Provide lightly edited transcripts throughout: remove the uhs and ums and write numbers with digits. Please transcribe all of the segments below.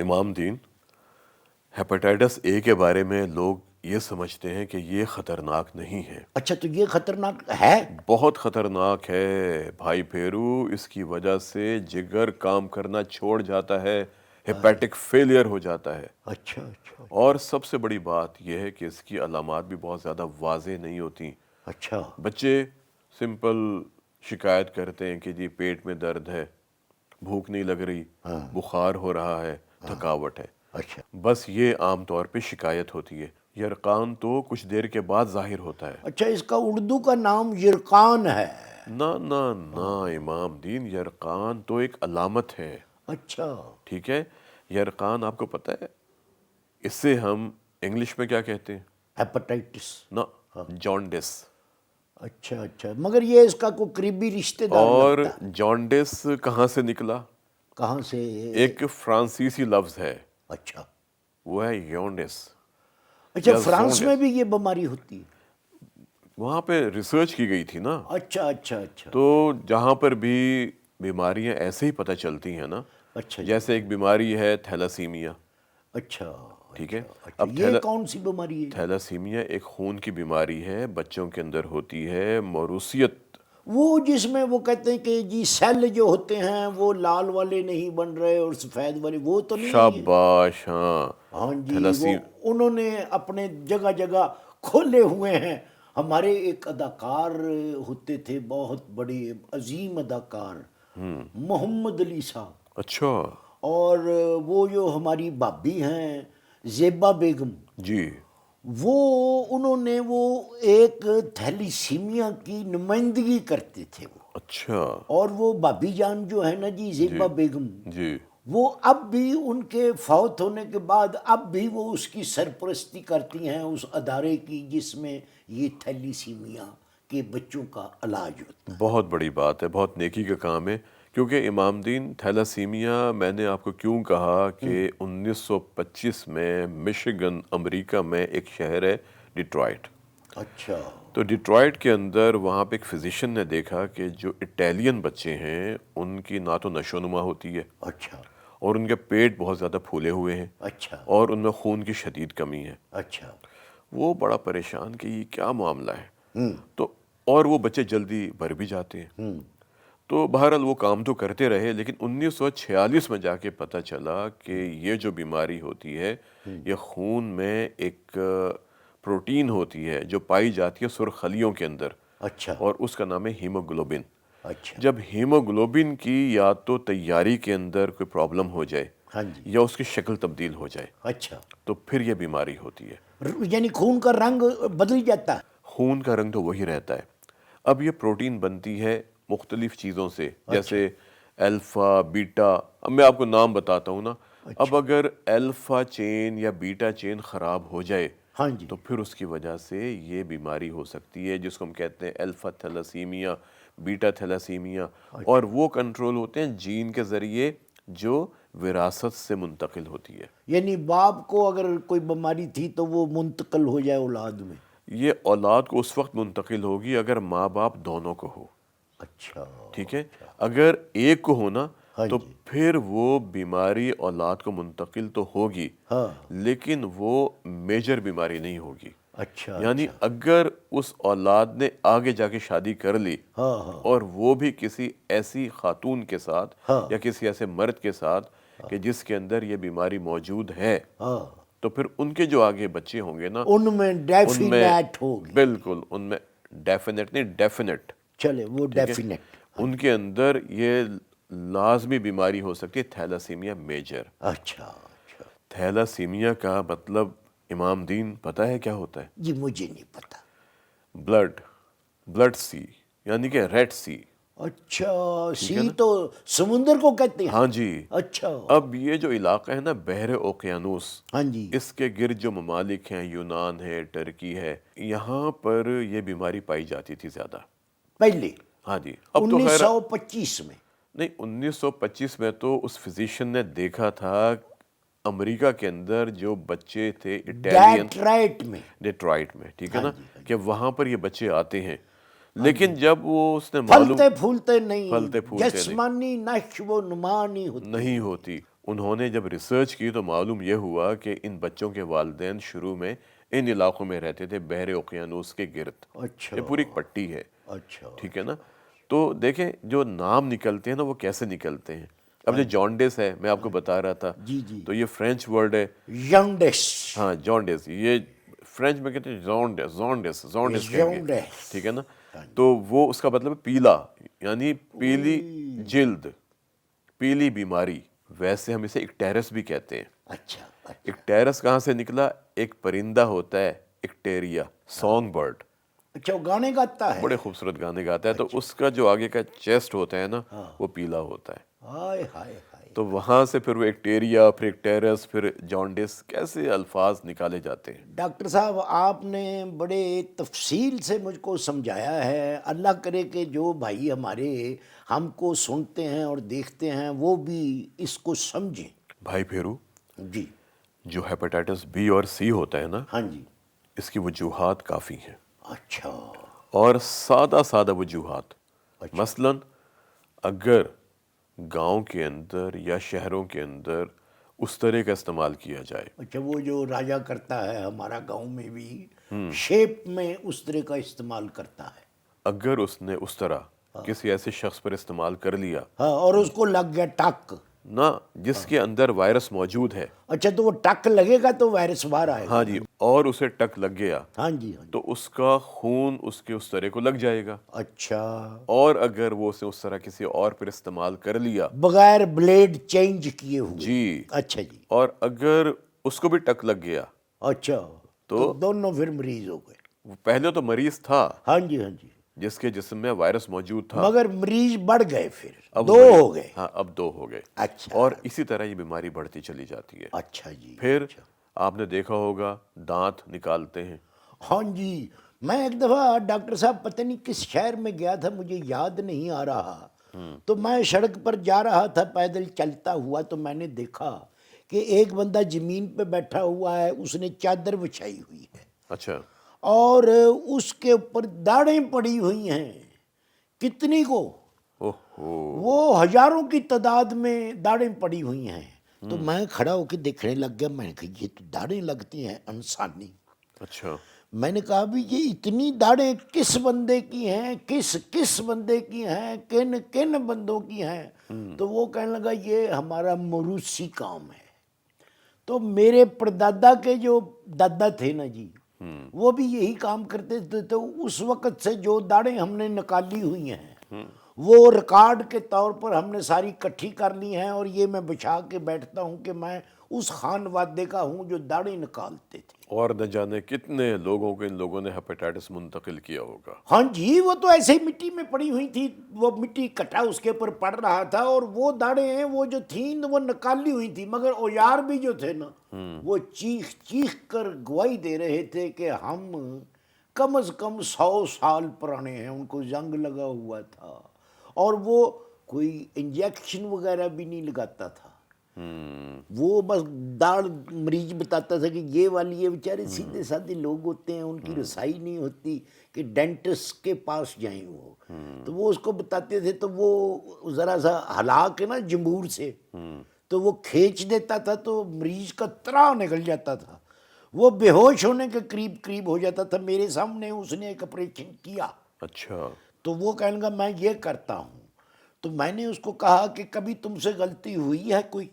امام دین، ہیپاٹائٹس اے کے بارے میں لوگ یہ سمجھتے ہیں کہ یہ خطرناک نہیں ہے۔ اچھا، تو یہ خطرناک ہے؟ بہت خطرناک ہے بھائی پھیرو، اس کی وجہ سے جگر کام کرنا چھوڑ جاتا ہے، ہیپیٹک فیلئر ہو جاتا ہے۔ اچھا اچھا اور سب سے بڑی بات یہ ہے کہ اس کی علامات بھی بہت زیادہ واضح نہیں ہوتی۔ اچھا بچے سمپل شکایت کرتے ہیں کہ جی پیٹ میں درد ہے، بھوک نہیں لگ رہی، بخار ہو رہا ہے، تھکاوٹ ہے، اچھا بس یہ عام طور پہ شکایت ہوتی ہے۔ یرقان تو کچھ دیر کے بعد ظاہر ہوتا ہے۔ اچھا، اس کا اردو کا نام یرقان ہے؟ نہ نہ نہ امام دین، یرقان تو ایک علامت ہے، اچھا ٹھیک ہے؟ یرقان آپ کو پتہ ہے اس سے ہم انگلش میں کیا کہتے ہیں؟ ہیپاٹائٹس؟ نہ، جانڈس۔ اچھا اچھا، مگر یہ اس کا کوئی قریبی رشتہ دار اور لگتا ہے۔ جانڈس کہاں سے نکلا؟ کہاں سے؟ ایک فرانسیسی لفظ ہے، اچھا وہ ہے یونڈس اچھا، یا فرانس میں زونڈس۔ بھی یہ بیماری ہوتی ہے؟ وہاں پہ ریسرچ کی گئی تھی نا، اچھا اچھا اچھا تو جہاں پر بھی بیماریاں ایسے ہی پتہ چلتی ہیں نا، اچھا جی، جیسے ایک بیماری ہے تھیلاسیمیا، اچھا ٹھیک ہے؟ اچھا اچھا، اب یہ کون سی بیماری ہے؟ تھیلاسیمیا ایک خون کی بیماری ہے، بچوں کے اندر ہوتی ہے، موروثیت۔ وہ جس میں وہ کہتے ہیں کہ جی سیل جو ہوتے ہیں وہ لال والے نہیں بن رہے اور سفید والے، وہ تو نہیں ہے؟ شاباش، ہاں، ہاں جی، وہ تھیلاسیم انہوں نے اپنے جگہ جگہ کھولے ہوئے ہیں۔ ہمارے ایک اداکار ہوتے تھے، بہت بڑے عظیم اداکار، محمد علی صاحب، اچھا اور وہ جو ہماری بھابی ہیں زیبا بیگم، جی، وہ انہوں نے وہ ایک تھیلیسیمیا کی نمائندگی کرتے تھے وہ، اچھا اور وہ بھابی جان جو ہے نا جی، زیبا جی بیگم، جی، وہ اب بھی ان کے فوت ہونے کے بعد اب بھی وہ اس کی سرپرستی کرتی ہیں، اس ادارے کی جس میں یہ تھیلیسیمیا کے بچوں کا علاج ہوتا ہے۔ بہت بڑی بات ہے، بہت نیکی کا کام ہے، کیونکہ امام دین تھیلاسیمیا میں نے آپ کو کیوں کہا کہ 1925 میں مشیگن امریکہ میں ایک شہر ہے ڈیٹرائٹ، اچھا تو ڈیٹرائٹ کے اندر وہاں پہ ایک فزیشین نے دیکھا کہ جو اٹیلین بچے ہیں ان کی نہ تو نشو و نما ہوتی ہے، اچھا اور ان کے پیٹ بہت زیادہ پھولے ہوئے ہیں، اچھا اور ان میں خون کی شدید کمی ہے۔ اچھا وہ بڑا پریشان کہ یہ کیا معاملہ ہے، تو اور وہ بچے جلدی بڑھ بھی جاتے ہیں، تو بہرحال وہ کام تو کرتے رہے، لیکن 1946 میں جا کے پتہ چلا کہ یہ جو بیماری ہوتی ہے یہ خون میں ایک پروٹین ہوتی ہے جو پائی جاتی ہے سرخ خلیوں کے اندر، اچھا اور اس کا نام ہے ہیموگلوبن۔ اچھا جب ہیموگلوبن کی یا تو تیاری کے اندر کوئی پرابلم ہو جائے ہاں جی، یا اس کی شکل تبدیل ہو جائے اچھا، تو پھر یہ بیماری ہوتی ہے۔ یعنی خون کا رنگ بدل جاتا ہے؟ خون کا رنگ تو وہی رہتا ہے۔ اب یہ پروٹین بنتی ہے مختلف چیزوں سے، جیسے الفا، بیٹا، اب میں آپ کو نام بتاتا ہوں نا، اب اگر الفا چین یا بیٹا چین خراب ہو جائے ہاں جی، تو پھر اس کی وجہ سے یہ بیماری ہو سکتی ہے جس کو ہم کہتے ہیں الفا تھیلاسیمیا، بیٹا تھیلاسیمیا، اور وہ کنٹرول ہوتے ہیں جین کے ذریعے جو وراثت سے منتقل ہوتی ہے۔ یعنی باپ کو اگر کوئی بیماری تھی تو وہ منتقل ہو جائے اولاد میں؟ یہ اولاد کو اس وقت منتقل ہوگی اگر ماں باپ دونوں کو ہو، اچھا ٹھیک ہے؟ اگر ایک کو ہونا ہاں تو جی، پھر وہ بیماری اولاد کو منتقل تو ہوگی، ہاں لیکن وہ میجر بیماری نہیں ہوگی۔ اچھا یعنی اچھا، اگر اس اولاد نے آگے جا کے شادی کر لی ہاں ہاں اور وہ بھی کسی ایسی خاتون کے ساتھ ہاں یا کسی ایسے مرد کے ساتھ کہ جس کے اندر یہ بیماری موجود ہے، ہاں، تو پھر ان کے جو آگے بچے ہوں گے نا، ان میں ان میں ڈیفینیٹ ہوگی؟ بالکل، ان میں ڈیفینیٹ نہیں، ڈیفینیٹ، چلے وہ ٹھیک ہے، ڈیفینیٹ، ان کے اندر یہ لازمی بیماری ہو سکتی ہے تھیلاسیمیا میجر۔ اچھا اچھا تھیلاسیمیا کا مطلب امام دین پتہ ہے کیا ہوتا ہے؟ جی مجھے نہیں پتا۔ بلڈ سی، یعنی کہ ریڈ سی، اچھا، ٹھیک ہے سی نا؟ تو سمندر کو کہتے ہیں؟ ہاں جی۔ اچھا، اب یہ جو علاقہ ہے نا بحر اوقیانوس، ہاں جی، اس کے گرد جو ممالک ہیں، یونان ہے، ٹرکی ہے، یہاں پر یہ بیماری پائی جاتی تھی زیادہ۔ پہلے ہاں جی، اب تو خیر 1925 میں؟ نہیں، 1925 میں تو اس فزیشین نے دیکھا تھا امریکہ کے اندر جو بچے تھے اٹیلین، ڈیٹرائٹ میں؟ ڈیٹرائٹ میں، ٹھیک ہے ہاں نا، جی ہاں جی، کہ وہاں پر یہ بچے آتے ہیں، لیکن جب وہ اس نے معلوم پھلتے پھولتے نہیں، پھلتے پھولتے نہیں جسمانی نشو و نما نہیں ہوتی، نہیں ہوتی، انہوں نے جب ریسرچ کی تو معلوم یہ ہوا کہ ان بچوں کے والدین شروع میں ان علاقوں میں رہتے تھے بحر اوقیانوس کے گرد. اچھا یہ پوری ایک پٹی ہے. اچھا ٹھیک ہے نا. تو دیکھیں جو نام نکلتے ہیں نا وہ کیسے نکلتے ہیں. اب جو جانڈس ہے میں آپ کو بتا رہا تھا, جی جی تو یہ فرینچ ورڈ ہے. جانڈس ہاں جانڈس, یہ فرینچ میں کہتے ہیں زونڈس کہیں گے. جانڈس ٹھیک ہے نا. تو وہ اس کا مطلب ہے پیلا, یعنی پیلی جلد, پیلی بیماری. ویسے ہم اسے ایکٹیرس بھی کہتے ہیں. اچھا ایکٹیرس کہاں سے نکلا؟ ایک پرندہ ہوتا ہے ایکٹیریا, سانگ برڈ, اچھا وہ گانے گاتا ہے. بڑے خوبصورت گانے گاتا ہے. تو اس کا جو آگے کا چیسٹ ہوتا ہے نا وہ پیلا ہوتا ہے. ہائے ہائے ہائے. تو وہاں سے پھر وہ ایکٹیریا, پھر ایکٹیرس, پھر جانڈس, کیسے الفاظ نکالے جاتے ہیں. ڈاکٹر صاحب آپ نے بڑے تفصیل سے مجھ کو سمجھایا ہے. اللہ کرے کہ جو بھائی ہمارے ہم کو سنتے ہیں اور دیکھتے ہیں وہ بھی اس کو سمجھیں. بھائی پھیرو, جی جو ہیپاٹائٹس بی اور سی ہوتا ہے نا, ہاں جی. اس کی وجوہات کافی ہیں, اچھا اور سادہ وجوہات. مثلاً اگر گاؤں کے اندر یا شہروں کے اندر اس طرح کا استعمال کیا جائے. اچھا وہ جو راجا کرتا ہے ہمارا گاؤں میں بھی شیپ میں اس طرح کا استعمال کرتا ہے. اگر اس نے اس طرح کسی ایسے شخص پر استعمال کر لیا ہاں اور اس کو لگ گیا ٹک نہ, جس کے اندر وائرس موجود ہے. اچھا تو وہ ٹک لگے گا تو وائرس باہر آئے گا. ہاں جی, اور اسے ٹک لگ گیا ہاں جی ہاں جی. تو اس کا خون اس کے اس طرح کو لگ جائے گا. اچھا اور اگر وہ اسے اس طرح کسی اور پر استعمال کر لیا بغیر بلیڈ چینج کیے ہوئے. جی, اچھا جی. اور اگر اس کو بھی ٹک لگ گیا اچھا تو دونوں پھر مریض ہو گئے. وہ پہلے تو مریض تھا ہاں جی ہاں جی, جس کے جسم میں وائرس موجود تھا, مگر مریض بڑھ گئے, پھر اب دو مریض- ہو گئے. ہاں اب 2 ہو گئے. اچھا اور اسی طرح یہ بیماری بڑھتی چلی جاتی ہے. اچھا جی. پھر آپ نے دیکھا ہوگا دانت نکالتے ہیں. ہاں جی, میں ایک دفعہ ڈاکٹر صاحب پتہ نہیں کس شہر میں گیا تھا, مجھے یاد نہیں آ رہا. تو میں سڑک پر جا رہا تھا پیدل چلتا ہوا, تو میں نے دیکھا کہ ایک بندہ زمین پہ بیٹھا ہوا ہے, اس نے چادر بچھائی ہوئی ہے اچھا, اور اس کے اوپر داڑیں پڑی ہوئی ہیں. کتنی کو؟ اوہو, وہ ہزاروں کی تعداد میں داڑیں پڑی ہوئی ہیں. تو میں کھڑا ہو کے دیکھنے لگ گیا. میں نے کہا یہ تو داڑیں لگتی ہیں انسانی. اچھا, میں نے کہا بھی یہ اتنی داڑیں کس بندے کی ہیں, کس بندے کی ہیں, کن بندوں کی ہیں؟ تو وہ کہنے لگا یہ ہمارا موروثی کام ہے. تو میرے پردادا کے جو دادا تھے نا جی, وہ بھی یہی کام کرتے تھے. تو اس وقت سے جو داڑیں ہم نے نکالی ہوئی ہیں وہ ریکارڈ کے طور پر ہم نے ساری اکٹھی کر لی ہیں, اور یہ میں بچھا کے بیٹھتا ہوں کہ میں اس خان وادے کا ہوں جو داڑیں نکالتے تھے. اور نہ جانے کتنے لوگوں کو ان لوگوں نے ہیپاٹائٹس منتقل کیا ہوگا. ہاں جی, وہ تو ایسے ہی مٹی میں پڑی ہوئی تھی, وہ مٹی کٹا اس کے اوپر پڑ رہا تھا, اور وہ داڑیں ہیں وہ جو تھیں وہ نکالی ہوئی تھی. مگر اویار بھی جو تھے نا وہ چیخ کر گواہی دے رہے تھے کہ ہم کم از کم 100 سال پرانے ہیں. ان کو زنگ لگا ہوا تھا, اور وہ کوئی انجیکشن وغیرہ بھی نہیں لگاتا تھا. وہ بس داڑ مریض بتاتا تھا کہ یہ والی, یہ بیچارے سیدھے سادھے لوگ ہوتے ہیں, ان کی رسائی نہیں ہوتی کہ ڈینٹسٹ کے پاس جائیں. وہ تو وہ اس کو بتاتے تھے, تو وہ ذرا سا ہلا کے نا جمبور سے تو وہ کھینچ دیتا تھا, تو مریض کا ترا نکل جاتا تھا, وہ بے ہوش ہونے کے قریب ہو جاتا تھا. میرے سامنے اس نے ایک آپریشن کیا. اچھا, تو وہ کہنے گا میں یہ کرتا ہوں. تو میں نے اس کو کہا کہ کبھی تم سے غلطی ہوئی ہے کوئی؟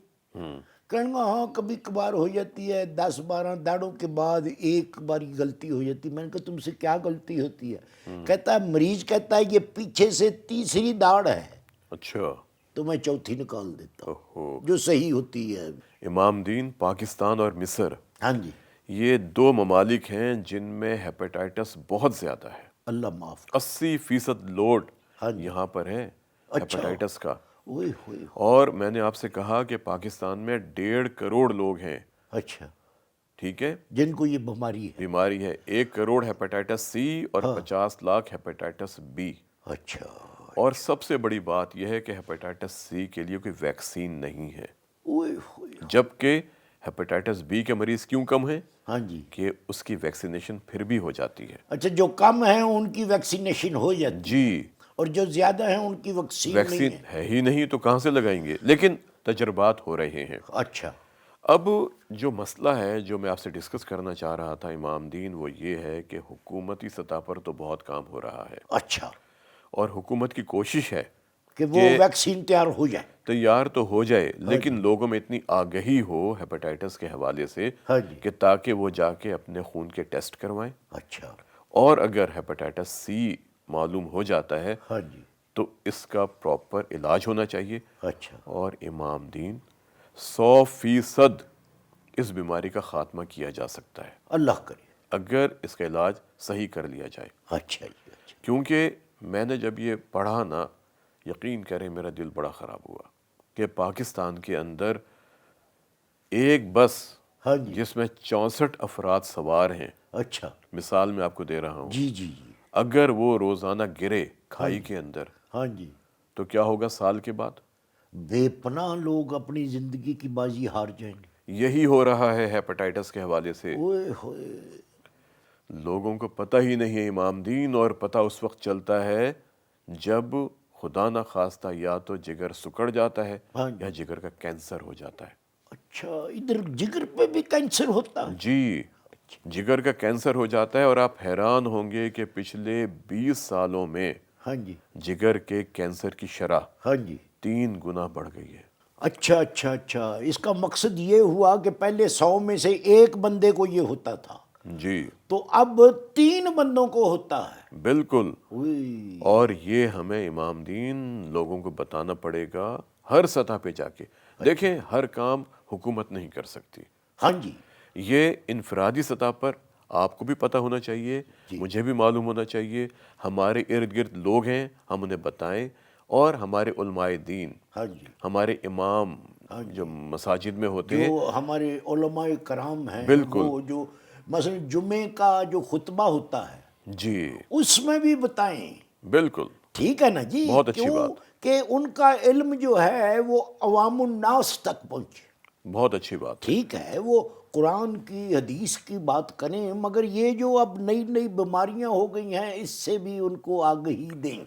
کہنے گا ہاں کبھی کبھار ہو جاتی ہے, 10-12 داڑوں کے بعد ایک باری غلطی ہو جاتی. میں نے کہا تم سے کیا غلطی ہوتی ہے؟ کہتا ہے مریض کہتا ہے یہ پیچھے سے تیسری داڑ ہے. اچھا, تو میں چوتھی نکال دیتا ہوں اوہو. جو صحیح ہوتی ہے. امام دین, پاکستان اور مصر, ہاں جی, یہ 2 ممالک ہیں جن میں ہیپاٹائٹس بہت زیادہ ہے. اللہ معاف. 80% لوڈ ہاں جی. یہاں پر ہے اچھا. ہیپاٹائٹس کا. اوئے ہوئے. اور میں نے آپ سے کہا کہ پاکستان میں 1.5 کروڑ لوگ ہیں. اچھا, ٹھیک ہے, جن کو یہ بیماری ہے. بیماری ہے. 1 کروڑ ہیپاٹائٹس سی اور 50 لاکھ ہیپاٹائٹس بی. اچھا, اور سب سے بڑی بات یہ ہے کہ ہیپاٹائٹس سی کے لیے کوئی ویکسین نہیں ہے. اوئے ہوئے. جبکہ ہیپاٹائٹس بی کے مریض کیوں کم ہیں؟ ہاں جی. کہ اس کی ویکسینیشن پھر بھی ہو جاتی ہے. اچھا, جو کم ہیں ان کی ویکسینیشن ہو جاتی ہے, جی, اور جو زیادہ ہیں ان کی ویکسین نہیں ویکسین ہے. ہے ہی نہیں تو کہاں سے لگائیں گے. لیکن تجربات ہو رہے ہیں۔ اچھا اب جو مسئلہ ہے جو میں آپ سے ڈسکس کرنا چاہ رہا تھا امام دین، وہ یہ ہے کہ حکومتی سطح پر تو بہت کام ہو رہا ہے، اچھا، اور حکومت کی کوشش ہے کہ وہ ویکسین تیار ہو جائے۔ تیار تو ہو جائے، لیکن لوگوں میں اتنی آگہی ہو ہیپاٹائٹس کے حوالے سے ہاں جی، کہ تاکہ وہ جا کے اپنے خون کے ٹیسٹ کروائیں، اچھا، اور اگر ہیپاٹائٹس سی معلوم ہو جاتا ہے ہاں جی، تو اس کا پراپر علاج ہونا چاہیے، اچھا، اور امام دین 100% اس بیماری کا خاتمہ کیا جا سکتا ہے اللہ کرے۔ اگر اس کا علاج صحیح کر لیا جائے۔ اچھا جی، اچھا، کیونکہ میں نے جب یہ پڑھا نا، یقین کریں میرا دل بڑا خراب ہوا کہ پاکستان کے اندر ایک بس ہاں جی، جس میں 64 افراد سوار ہیں، اچھا، مثال میں آپ کو دے رہا ہوں، جی جی جی، اگر وہ روزانہ گرے کھائی کے اندر ہاں جی، تو کیا ہوگا سال کے بعد؟ بے پناہ لوگ اپنی زندگی کی بازی ہار جائیں گے۔ یہی ہو رہا ہے ہیپاٹائٹس کے حوالے سے، اوئے ہوئے، لوگوں کو پتہ ہی نہیں ہے امام دین، اور پتہ اس وقت چلتا ہے جب خدا نہ خواستہ یا تو جگر سکڑ جاتا ہے ہاں جی، یا جگر کا کینسر ہو جاتا ہے۔ اچھا، ادھر جگر پہ بھی کینسر ہوتا ہے؟ جی، جگر کا کینسر ہو جاتا ہے، اور آپ حیران ہوں گے کہ پچھلے 20 سالوں میں ہاں جی، جگر کے کینسر کی شرح ہاں جی، 3 گنا بڑھ گئی ہے۔ اچھا اچھا اچھا، اس کا مقصد یہ ہوا کہ پہلے 100 میں سے ایک بندے کو یہ ہوتا تھا، جی تو اب 3 بندوں کو ہوتا ہے۔ بالکل، اوئے، اور یہ ہمیں امام دین لوگوں کو بتانا پڑے گا ہر سطح پہ جا کے۔ دیکھیں، ہر کام حکومت نہیں کر سکتی، ہاں جی، یہ انفرادی سطح پر آپ کو بھی پتہ ہونا چاہیے، مجھے بھی معلوم ہونا چاہیے، ہمارے ارد گرد لوگ ہیں ہم انہیں بتائیں، اور ہمارے علماء دین، ہاں جی، ہمارے امام جو مساجد میں ہوتے ہیں، جو ہمارے علماء کرام ہیں، بالکل، وہ جو مثلا جمعے کا جو خطبہ ہوتا ہے جی اس میں بھی بتائیں۔ بالکل، ٹھیک ہے نا جی، بہت اچھی کیوں بات، کہ ان کا علم جو ہے وہ عوام الناس تک پہنچے۔ بہت اچھی بات ہے۔ ٹھیک ہے، وہ قرآن کی حدیث کی بات کریں، مگر یہ جو اب نئی نئی بیماریاں ہو گئی ہیں اس سے بھی ان کو آگہی دیں۔